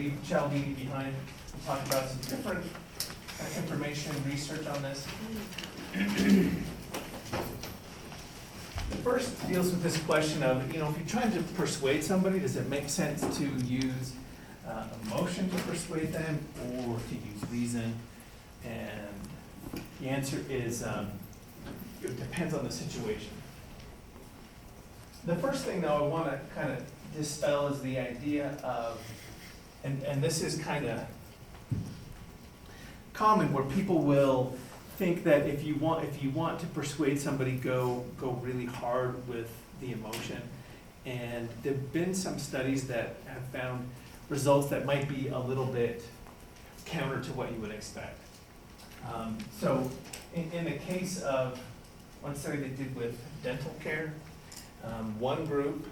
Leave Cialdini behind and talk about some different information and research on this. The first deals with this question of, if you're trying to persuade somebody, does it make sense to use emotion to persuade them or to use reason? And the answer is, it depends on the situation. The first thing, though, I want to kind of dispel is the idea of, and this is kind of common, where people will think that if you want to persuade somebody, go really hard with the emotion. And there've been some studies that have found results that might be a little bit counter to what you would expect. So in the case of one study they did with dental care, one group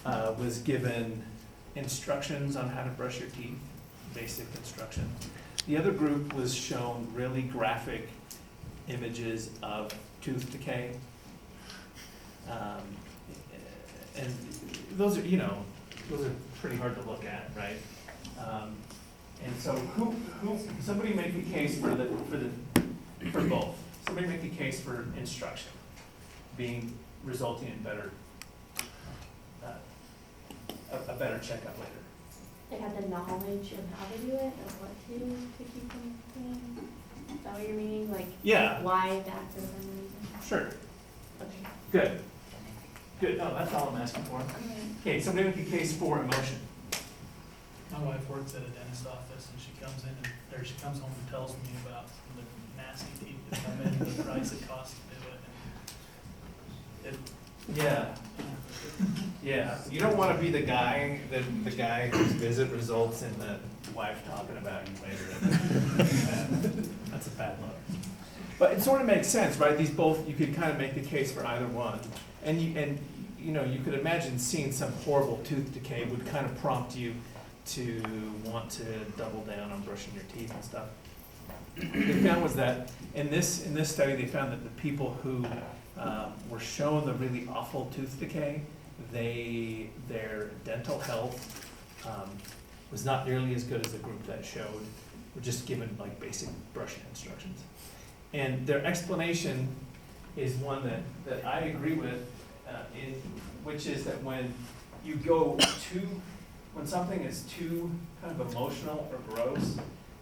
was given instructions on how to brush your teeth, basic instructions. The other group was shown really graphic images of tooth decay. And those are pretty hard to look at, right? And so somebody make a case for both. Somebody make a case for instruction resulting in a better checkup later. They have the knowledge of how to do it, or what to do to keep them clean? Is that what you're meaning? Like, Yeah. why that's a reason? Sure. Okay. Good. No, that's all I'm asking for. Okay, somebody make a case for emotion. My wife works at a dentist's office, and she comes home and tells me about the nasty teeth that come in, the price it costs to do it. Yeah. You don't want to be the guy whose visit results in the wife talking about you later. That's a bad look. But it sort of makes sense, right? These both, you could kind of make the case for either one. And you could imagine seeing some horrible tooth decay would kind of prompt you to want to double down on brushing your teeth and stuff. What they found was that in this study, they found that the people who were shown the really awful tooth decay, their dental health was not nearly as good as the group that were just given like basic brushing instructions. And their explanation is one that I agree with, which is that when something is too kind of emotional or gross,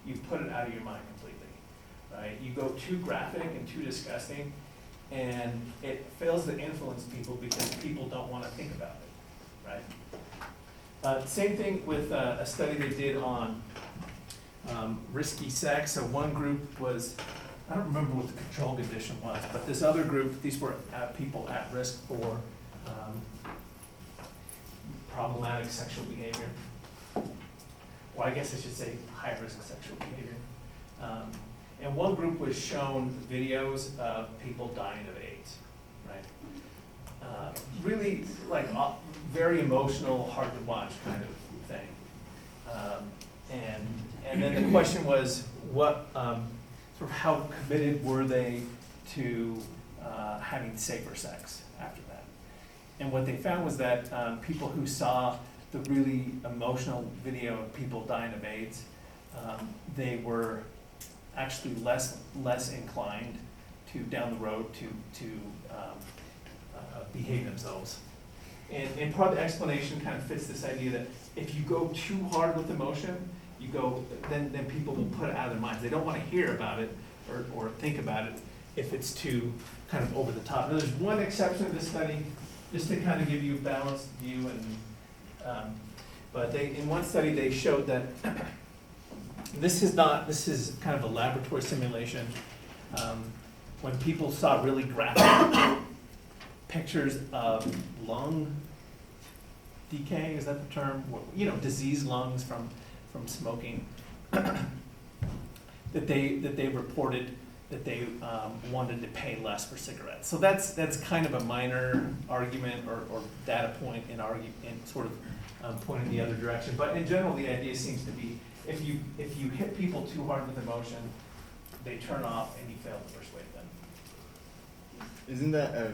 you put it out of your mind completely, right? You go too graphic and too disgusting, and it fails to influence people because people don't want to think about it, right? Same thing with a study they did on risky sex. So one group was, I don't remember what the control condition was, but this other group, these were people at risk for problematic sexual behavior. Or I guess I should say high-risk sexual behavior. And one group was shown videos of people dying of AIDS, right? Really like very emotional, hard to watch kind of thing. And then the question was, how committed were they to having safer sex after that? And what they found was that people who saw the really emotional video of people dying of AIDS, they were actually less inclined to down the road to behave themselves. And part of the explanation kind of fits this idea that if you go too hard with emotion, then people will put it out of their minds. They don't want to hear about it or think about it if it's too kind of over the top. Now, there's one exception to this study, just to kind of give you a balanced view, but in one study they showed that this is kind of a laboratory simulation. When people saw really graphic pictures of lung decay, is that the term? Diseased lungs from smoking, that they reported that they wanted to pay less for cigarettes. So that's kind of a minor argument or data point in sort of pointing the other direction. But in general, the idea seems to be if you hit people too hard with emotion, they turn off and you fail to persuade them. Isn't that a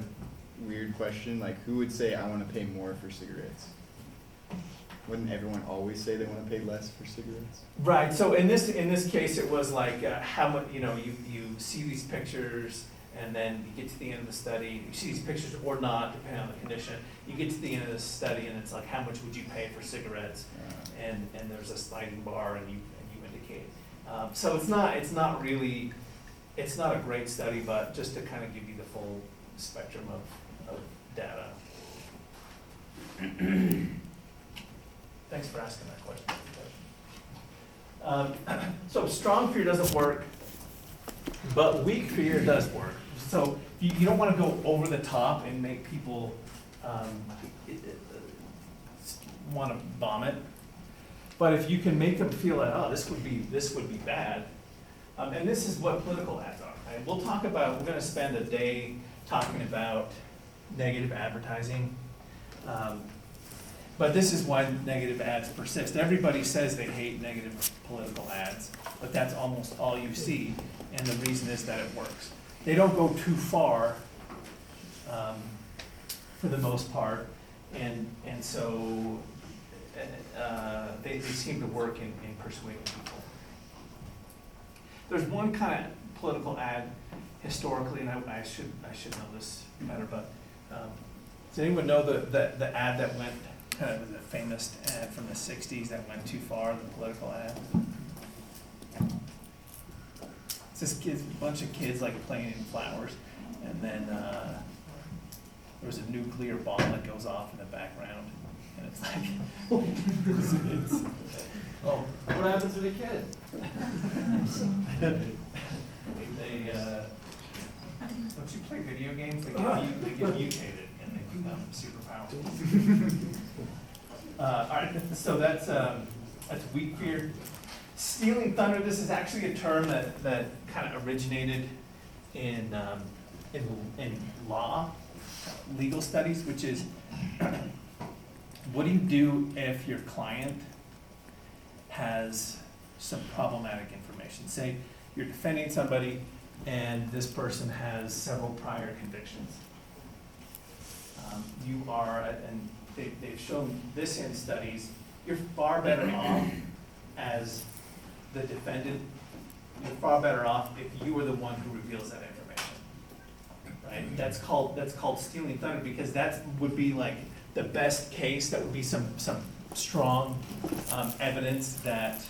weird question? Like, who would say I want to pay more for cigarettes? Wouldn't everyone always say they want to pay less for cigarettes? Right, so in this case, it was like, how much, you see these pictures, and then you get to the end of the study, you see these pictures or not, depending on the condition, you get to the end of the study, and it's like, how much would you pay for cigarettes? And there's a sliding bar, and you indicate. So it's not really, it's not a great study, but just to kind of give you the full spectrum of data. Thanks for asking that question. So strong fear doesn't work, but weak fear does work. So you don't want to go over the top and make people want to vomit. But if you can make them feel like, oh, this would be bad, and this is what political ads are. Right? We're going to spend a day talking about negative advertising. But this is why negative ads persist. Everybody says they hate negative political ads, but that's almost all you see, and the reason is that it works. They don't go too far, for the most part, and so they seem to work in persuading people. There's one kind of political ad historically, and I should know this better, but does anyone know the ad that went, kind of the famous ad from the 60s that went too far, the political ad? It's this a bunch of kids like playing in flowers, and then there's a nuclear bomb that goes off in the background, and it's like, Oh, what happened to the kid? Don't you play video games? They get mutated and they become super powerful. All right, so that's weak fear. Stealing thunder. This is actually a term that kind of originated in law, legal studies, which is what do you do if your client has some problematic information? Say you're defending somebody and this person has several prior convictions. You are, and they've shown this in studies, you're far better off as the defendant, you're far better off if you were the one who reveals that information. Right? That's called stealing thunder, because that would be like the best case. That would be some strong evidence that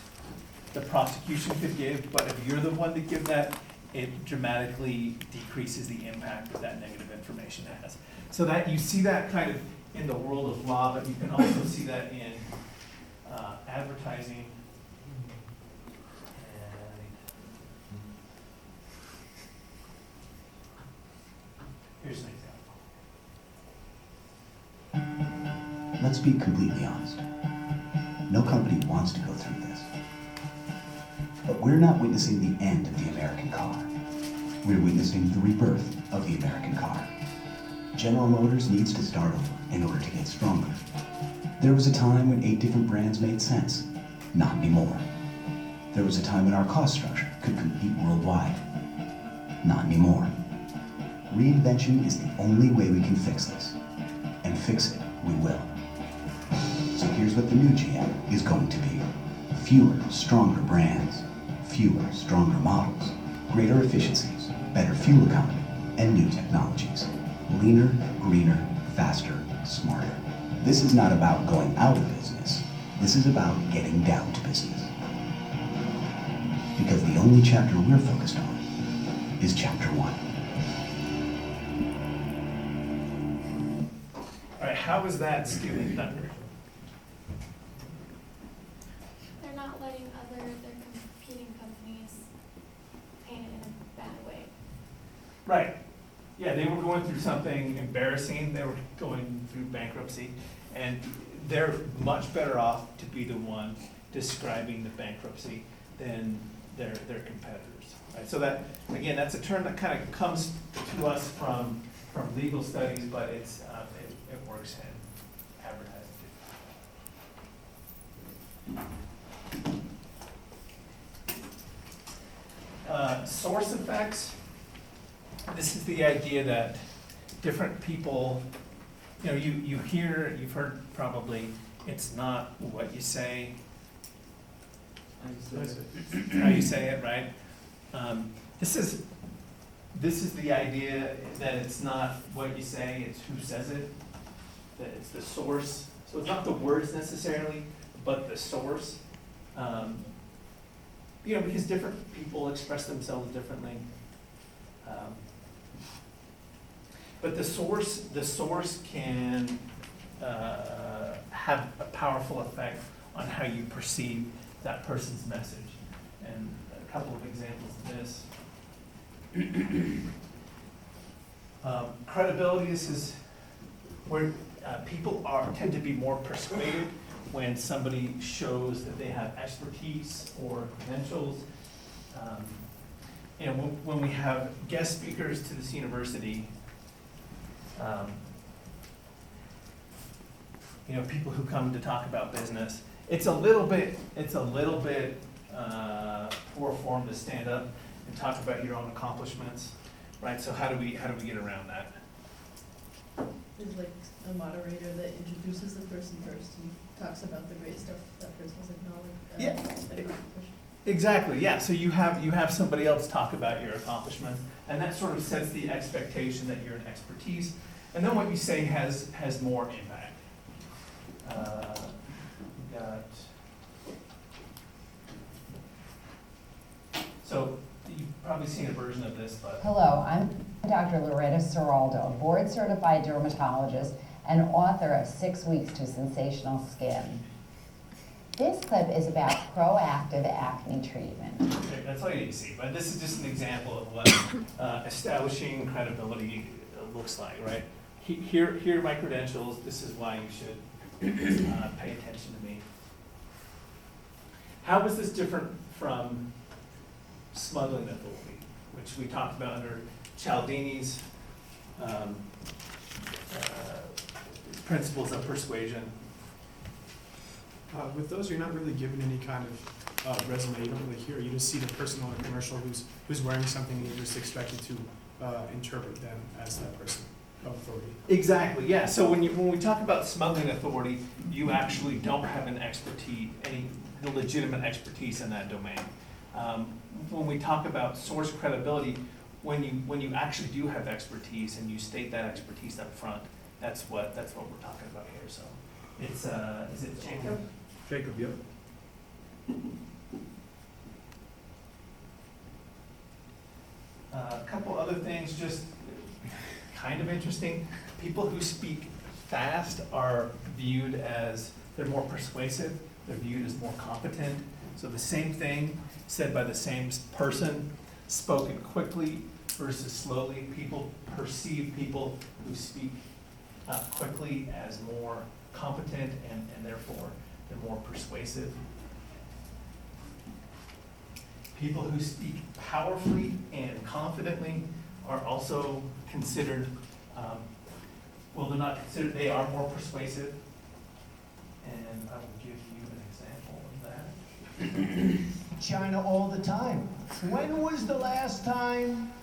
the prosecution could give, but if you're the one to give that, it dramatically decreases the impact that that negative information has. So that you see that kind of in the world of law, but you can also see that in advertising. And here's an example. Let's be completely honest. No company wants to go through this. But we're not witnessing the end of the American car. We're witnessing the rebirth of the American car. General Motors needs to start over in order to get stronger. There was a time when 8 different brands made sense. Not anymore. There was a time when our cost structure could compete worldwide. Not anymore. Reinvention is the only way we can fix this. And fix it we will. So here's what the new GM is going to be. Fewer, stronger brands. Fewer, stronger models. Greater efficiencies, better fuel economy, and new technologies. Leaner, greener, faster, smarter. This is not about going out of business. This is about getting down to business. Because the only chapter we're focused on is chapter 1. All right, how is that stealing thunder? They're not letting their competing companies paint it in a bad way. Right. Yeah, they were going through something embarrassing. They were going through bankruptcy, and they're much better off to be the one describing the bankruptcy than their competitors. Right? So that, again, that's a term that kind of comes to us from legal studies, but it works in advertising too. Source effects. This is the idea that different people, you've heard probably It's not what you say, I said, how you say it, right? This is the idea that it's not what you say, it's who says it, that it's the source. So it's not the words necessarily, but the source. You know, because different people express themselves differently. But the source can have a powerful effect on how you perceive that person's message. And a couple of examples of this. Credibility, this is where people tend to be more persuaded when somebody shows that they have expertise or credentials. You know, when we have guest speakers to this university, you know, people who come to talk about business, it's a little bit poor form to stand up and talk about your own accomplishments, right? So how do we get around that? There's like a moderator that introduces the person first and talks about the great stuff that person has accomplished. Exactly, yeah, so you have somebody else talk about your accomplishments, and that sort of sets the expectation that you're an expertise, and then what you say has more impact. We got, so you've probably seen a version of this, but. Hello, I'm Dr. Loretta Seraldo, board-certified dermatologist and author of 6 Weeks to Sensational Skin. This clip is about proactive acne treatment. Okay, that's all you need to see, but this is just an example of what establishing credibility looks like, right? Here are my credentials, this is why you should pay attention to me. How is this different from smuggling authority, which we talked about under Cialdini's principles of persuasion? With those, you're not really given any kind of resume. You don't really hear. You just see the person on the commercial who's wearing something, and you're just expected to interpret them as that person of authority. Exactly, yeah. So when we talk about smuggling authority, you actually don't have any legitimate expertise in that domain. When we talk about source credibility, when you actually do have expertise and you state that expertise up front, that's what we're talking about here. So it's is it Jacob? Jacob, yep. A couple other things, just kind of interesting. People who speak fast are viewed as, they're more persuasive, they're viewed as more competent. So the same thing said by the same person, spoken quickly versus slowly. People perceive people who speak quickly as more competent and therefore they're more persuasive. People who speak powerfully and confidently are also considered, well, they're not considered, they are more persuasive. And I will give you an example of that. China all the time. When was the last time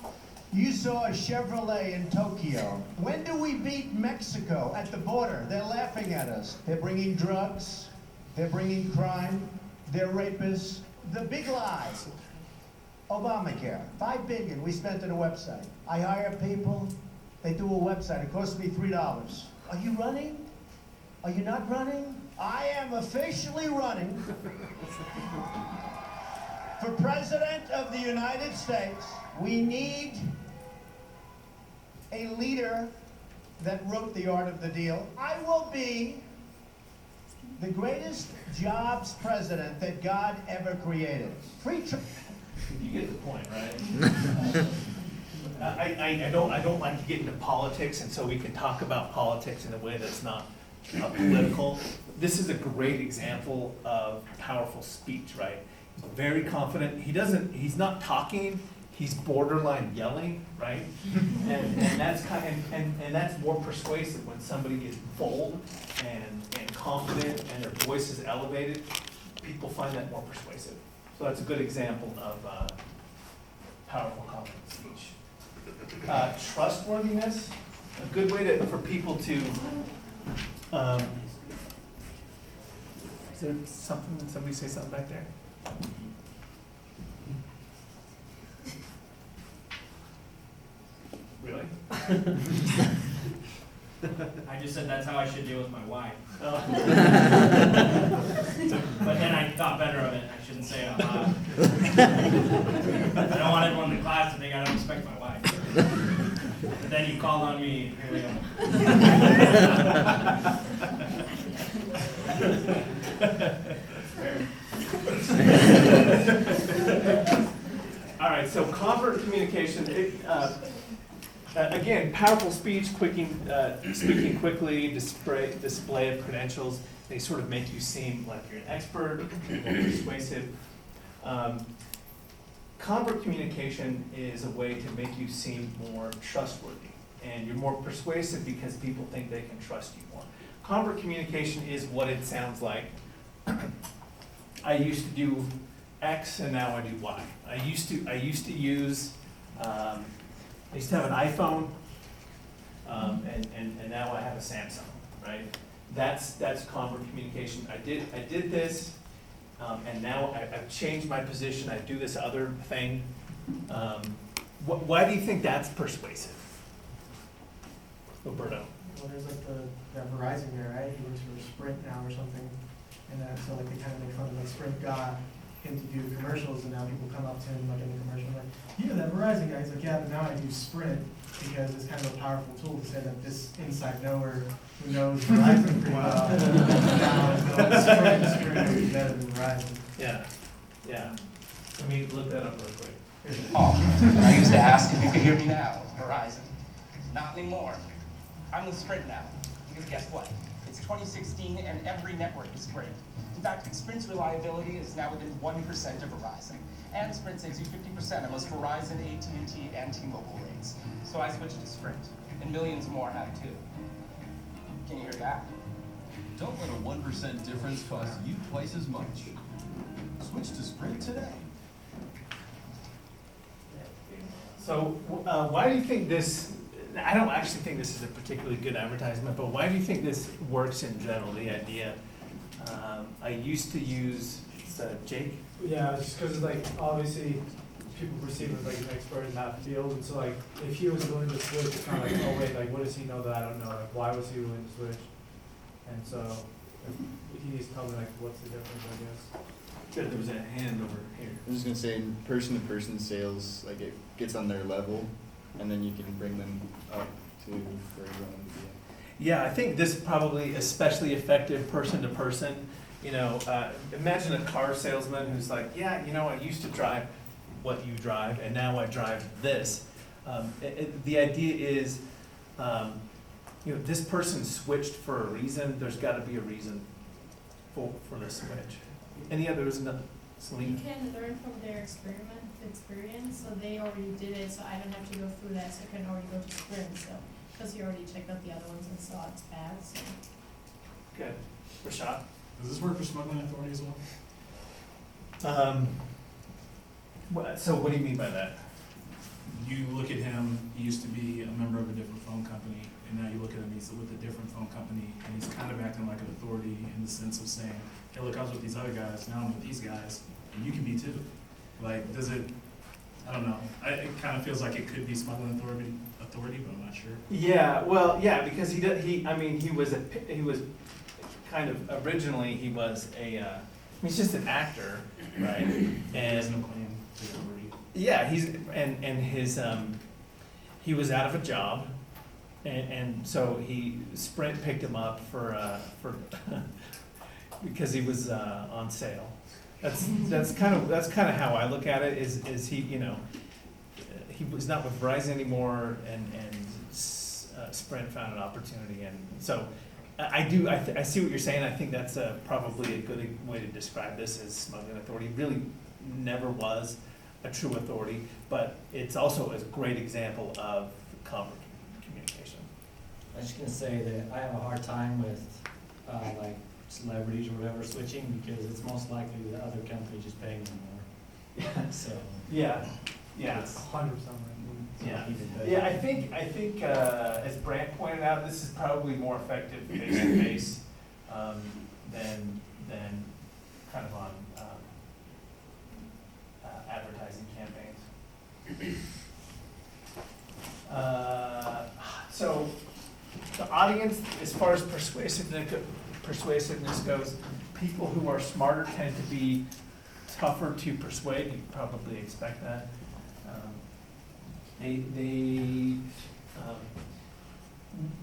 you saw a Chevrolet in Tokyo? When do we beat Mexico at the border? They're laughing at us. They're bringing drugs. They're bringing crime. They're rapists. The big lies. Obamacare, $5 billion we spent on a website. I hire people, they do a website, it costs me $3. Are you running? Are you not running? I am officially running for President of the United States. We need a leader that wrote The Art of the Deal. I will be the greatest jobs president that God ever created. You get the point, right? I don't like to get into politics, and so we can talk about politics in a way that's not political. This is a great example of powerful speech, right? He's very confident. He's not talking, he's borderline yelling, right? And that's more persuasive when somebody is bold and confident and their voice is elevated. People find that more persuasive. So that's a good example of powerful, confident speech. Trustworthiness, a good way for people to there something, did somebody say something back there? Really? I just said that's how I should deal with my wife. Oh. But then I thought better of it, I shouldn't say it out loud. I don't want everyone in the class to think I don't respect my wife. But then you called on me, and here we go. All right, so covert communication, again, powerful speech, speaking quickly, display of credentials, they sort of make you seem like you're an expert or persuasive. Covert communication is a way to make you seem more trustworthy, and you're more persuasive because people think they can trust you more. Covert communication is what it sounds like. I used to do X and now I do Y. I used to use, I used to have an iPhone, and now I have a Samsung, right? That's covert communication. I did this, and now I've changed my position. I do this other thing. Why do you think that's persuasive, Roberto? Well, there's like that Verizon guy, right? He works for Sprint now or something. And so like they kind of make fun of like Sprint got him to do commercials, and now people come up to him like in the commercial like, yeah, that Verizon guy. He's like, yeah, but now I do Sprint because it's kind of a powerful tool to say that this inside knower who knows Verizon pretty well now is going Sprint is better than Verizon. Yeah, yeah. Let me look that up real quick. Oh, I used to ask if you could hear me now, Verizon. Not anymore. I'm with Sprint now. Because guess what? It's 2016 and every network is Sprint. In fact, Sprint's reliability is now within 1% of Verizon. And Sprint saves you 50% of most Verizon, AT&T, and T-Mobile rates. So I switched to Sprint, and millions more have too. Can you hear that? Don't let a 1% difference cost you twice as much. Switch to Sprint today. So why do you think this, I don't actually think this is a particularly good advertisement, but why do you think this works in general, the idea? I used to use, Jake? Yeah, just because like obviously people perceive him as like an expert in that field, and so like if he was willing to switch, it's kind of like, oh wait, like what does he know that I don't know? Like why was he willing to switch? And so he's probably like, what's the difference, I guess? Good, there was a hand over here. I'm just gonna say, in person-to-person sales, like it gets on their level, and then you can bring them up to where you want them to be. Yeah, I think this is probably especially effective person to person. You know, imagine a car salesman who's like, yeah, you know, I used to drive what you drive, and now I drive this. The idea is, you know, this person switched for a reason. There's got to be a reason for the switch. Any others? No, You Celine? can learn from their experience, so they already did it, so I don't have to go through that, so I can already go to Sprint, so, because you already checked out the other ones and saw it's bad, so. Good. Rashad? Does this work for smuggling authority as well? So what do you mean by that? You look at him, he used to be a member of a different phone company, and now you look at him, he's with a different phone company, and he's kind of acting like an authority in the sense of saying, hey, look, I was with these other guys, now I'm with these guys, and you can be too. Like, does it, I don't know, it kind of feels like it could be smuggling authority, but I'm not sure. Yeah, well, yeah, because he was kind of, originally, he was he's just an actor, right? There's no And, claim to authority. yeah, he was out of a job, and so Sprint picked him up for because he was on sale. That's kind of how I look at it. Is he, you know, he was not with Verizon anymore, and Sprint found an opportunity, and so I see what you're saying. I think that's probably a good way to describe this as smuggling authority. Really never was a true authority, but it's also a great example of covert communication. I was just gonna say that I have a hard time with, like, celebrities or whatever switching, because it's most likely the other company just paying them more. So. Yeah, It's 100% right. yeah. Yeah, I think, as Brant pointed out, this is probably more effective face-to-face than kind of on advertising campaigns. So the audience, as far as persuasiveness goes, people who are smarter tend to be tougher to persuade. You probably expect that.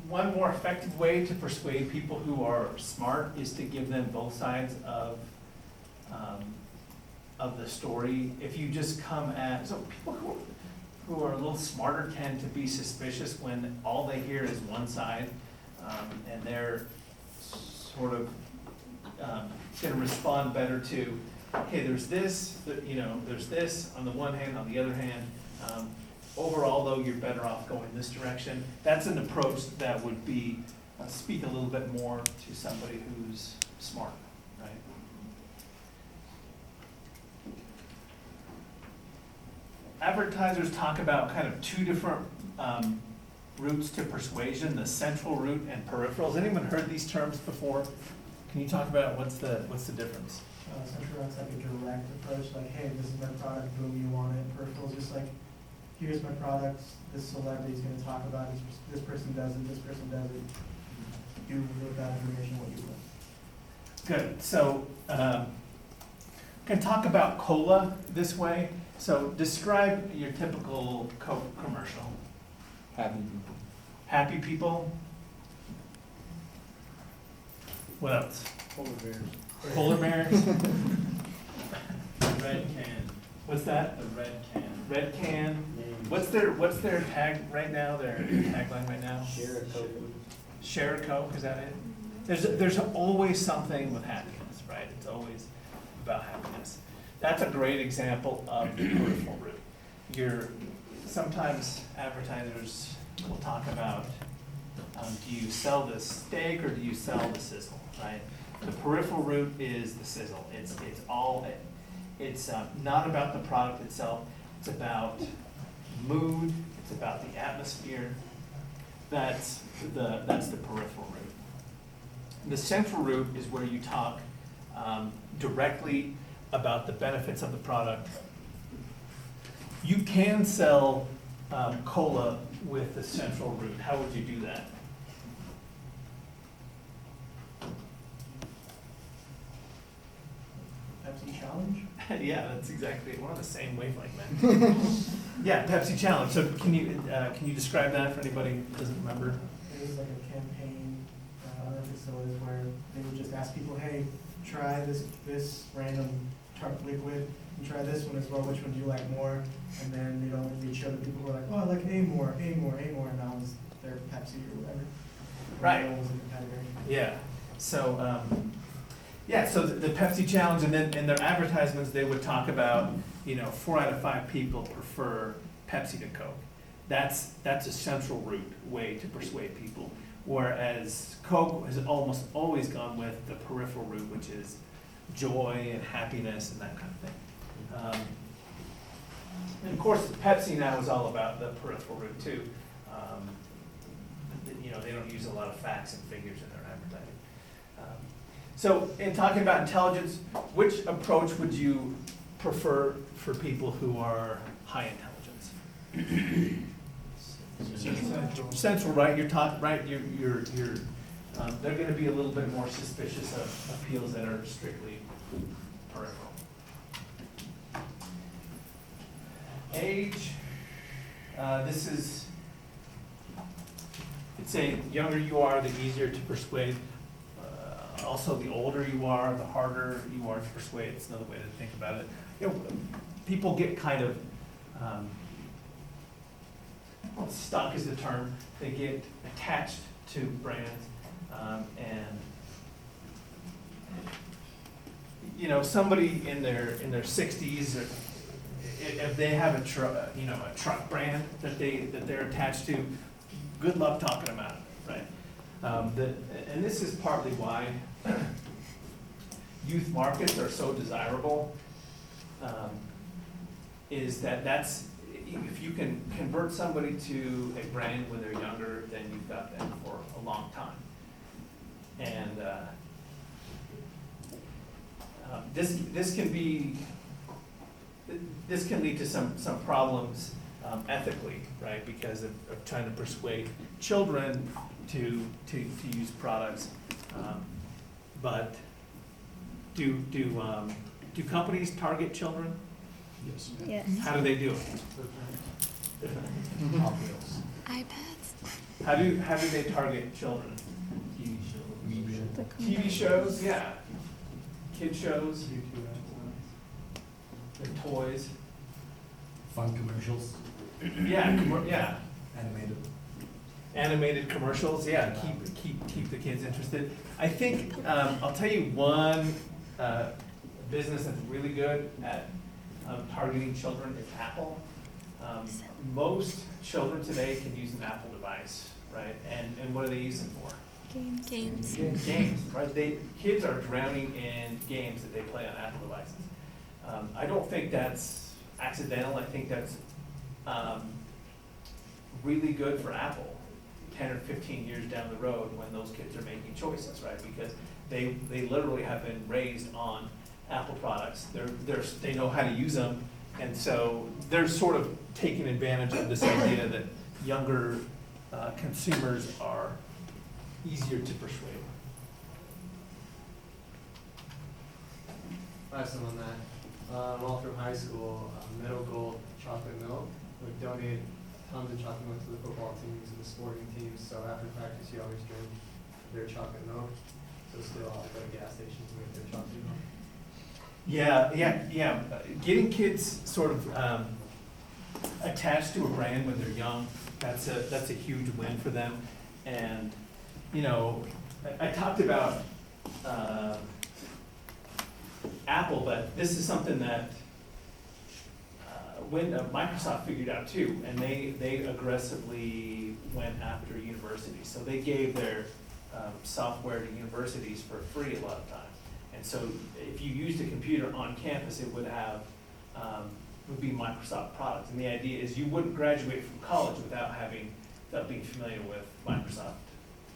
One more effective way to persuade people who are smart is to give them both sides of the story. If you just come at, so people who are a little smarter tend to be suspicious when all they hear is one side, and they're sort of gonna respond better to, okay, there's this, there's this on the one hand, on the other hand. Overall, though, you're better off going this direction. That's an approach that would be, speak a little bit more to somebody who's smart, right? Advertisers talk about kind of two different routes to persuasion, the central route and peripherals. Anyone heard these terms before? Can you talk about what's the difference? Central routes like a direct approach, like, hey, this is my product, boom, you want it. Peripherals just like, here's my product, this celebrity's gonna talk about it, this person does it, this person does it. Do with that information what you want. Good, so, can talk about cola this way. So describe your typical Coke commercial. Happy people. Happy people? What else? Polar bears. Polar bears? Red can, What's that? the red can. Red can? What's their tag right now, their tagline right now? Share a Coke. Share a Coke, is that it? There's always something with happiness, right? It's always about happiness. That's a great example of the peripheral route. Sometimes advertisers will talk about, do you sell the steak or do you sell the sizzle, right? The peripheral route is the sizzle. It's not about the product itself. It's about mood. It's about the atmosphere. That's the peripheral route. The central route is where you talk directly about the benefits of the product. You can sell cola with the central route. How would you do that? Pepsi challenge? Yeah, that's exactly, we're on the same wavelength, man. Yeah, Pepsi Challenge. So can you describe that for anybody who doesn't remember? It was like a campaign, I don't know if it still is, where they would just ask people, hey, try this random tart liquid, and try this one as well, which one do you like more? And then they'd show the people who were like, oh, I like A more, and that was their Pepsi or whatever. Right. And that was a competitor. Yeah, so, so the Pepsi Challenge, and then in their advertisements, they would talk about, 4 out of 5 people prefer Pepsi to Coke. That's a central route way to persuade people. Whereas Coke has almost always gone with the peripheral route, which is joy and happiness and that kind of thing. And of course, Pepsi now is all about the peripheral route too. They don't use a lot of facts and figures in their advertising. So in talking about intelligence, which approach would you prefer for people who are high intelligence? Central, right? You're they're going to be a little bit more suspicious of appeals that are strictly peripheral. Age. This is. It's saying the younger you are, the easier to persuade. Also, the older you are, the harder you are to persuade. It's another way to think about it. People get kind of. Stuck is the term. They get attached to brands, and somebody in their 60s, or if they have a truck brand that they're attached to, good luck talking about it, right? And this is partly why youth markets are so desirable. Is that's if you can convert somebody to a brand when they're younger, then you've got them for a long time. And This can be, this can lead to some problems ethically, right? Because of trying to persuade children to use products. But do companies target children? Yes. Yes. How do they do it? iPads. How do they target children? TV shows, yeah. Kid shows, their toys. Fun commercials. Yeah, yeah. Animated. Animated commercials, yeah, keep the kids interested. I think, I'll tell you one business that's really good at targeting children is Apple. Most children today can use an Apple device, right? And what do they use them for? Games. Games, right? Kids are drowning in games that they play on Apple devices. I don't think that's accidental. I think that's really good for Apple 10 or 15 years down the road when those kids are making choices, right? Because they literally have been raised on Apple products. They know how to use them, and so they're sort of taking advantage of this idea that younger consumers are easier to persuade. I have some on that. All through high school, Middle Gold Chocolate Milk would donate tons of chocolate milk to the football teams and the sporting teams. So after practice, you always drink their chocolate milk. So still, I'll go to gas stations and get their chocolate milk. Yeah. Getting kids sort of attached to a brand when they're young, that's a huge win for them. And you know, I talked about Apple, but this is something that when Microsoft figured out too, and they aggressively went after universities. So they gave their software to universities for free a lot of times. And so if you used a computer on campus, it would have would be Microsoft products. And the idea is you wouldn't graduate from college without being familiar with Microsoft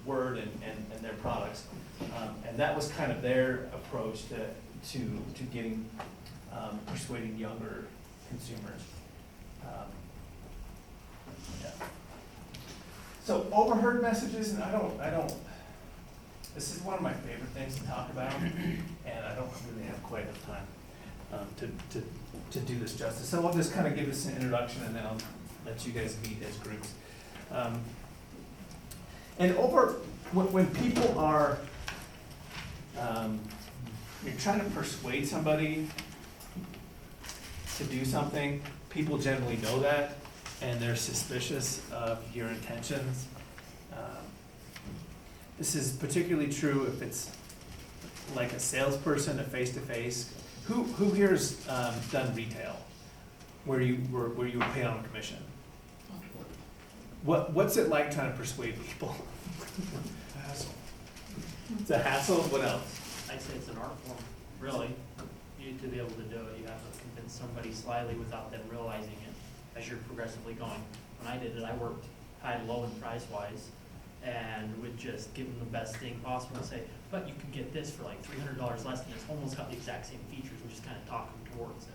Word and their products. And that was kind of their approach to getting persuading younger consumers. Yeah. So overheard messages, and I don't. This is one of my favorite things to talk about, and I don't really have quite enough time to do this justice. So I'll just kind of give this an introduction, and then I'll let you guys meet as groups. And when people are, you're trying to persuade somebody to do something, people generally know that, and they're suspicious of your intentions. This is particularly true if it's like a salesperson, a face-to-face. Who here's done retail, where you were paid on commission? What's it like trying to persuade people? Hassle. It's a hassle. What else? I'd say it's an art form, really. To be able to do it, you have to convince somebody slyly without them realizing it as you're progressively going. When I did it, I worked high and low and price-wise, and would just give them the best thing possible and say, but you can get this for like $300 less, and it's almost got the exact same features, and just kind of talk them towards it.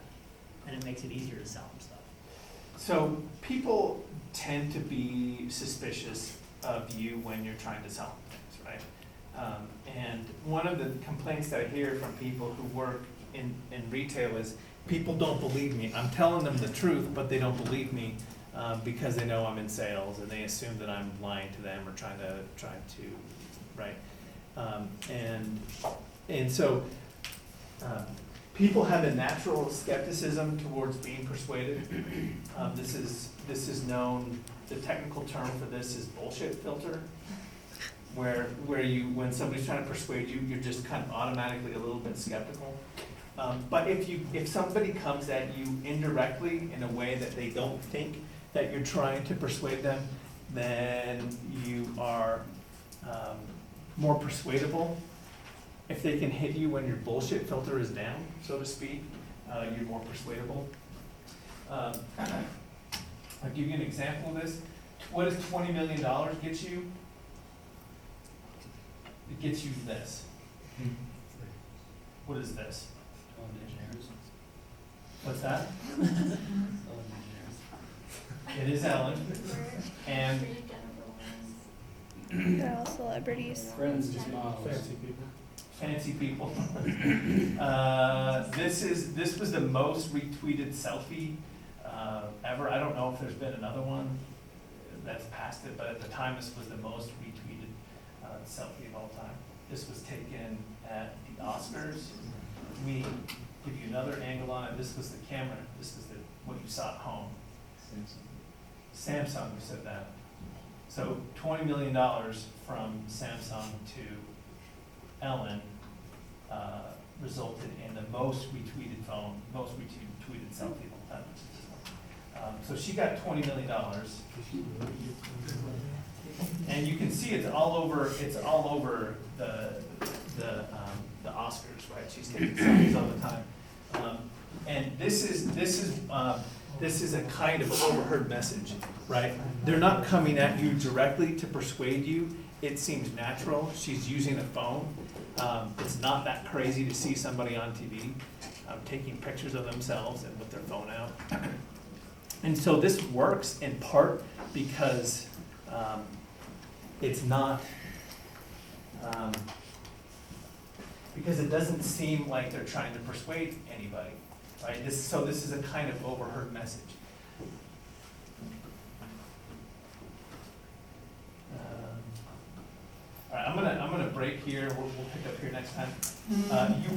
And it makes it easier to sell them stuff. So people tend to be suspicious of you when you're trying to sell them things, right? And one of the complaints that I hear from people who work in retail is people don't believe me. I'm telling them the truth, but they don't believe me because they know I'm in sales, and they assume that I'm lying to them or trying to right? And so people have a natural skepticism towards being persuaded. This is known. The technical term for this is bullshit filter, where when somebody's trying to persuade you, you're just kind of automatically a little bit skeptical. But if somebody comes at you indirectly in a way that they don't think that you're trying to persuade them, then you are more persuadable. If they can hit you when your bullshit filter is down, so to speak, you're more persuadable. I'll give you an example of this. What does $20 million get you? It gets you this. What is this? What's that? It is Ellen, and They're all celebrities. Friends, just models. Fancy people. fancy people. This was the most retweeted selfie ever. I don't know if there's been another one that's passed it, but at the time, this was the most retweeted selfie of all time. This was taken at the Oscars. Let me give you another angle on it. This was the camera. This was what you saw at home. Samsung who said that. So $20 million from Samsung to Ellen resulted in the most retweeted phone, most retweeted selfie of all time. So she got $20 million. And you can see it's all over the Oscars, right? She's taking selfies all the time. And this is a kind of overheard message, right? They're not coming at you directly to persuade you. It seems natural. She's using a phone. It's not that crazy to see somebody on TV taking pictures of themselves and with their phone out. And so this works in part because it's not, because it doesn't seem like they're trying to persuade anybody, right? So this is a kind of overheard message. All right, I'm gonna break here. We'll pick up here next time. You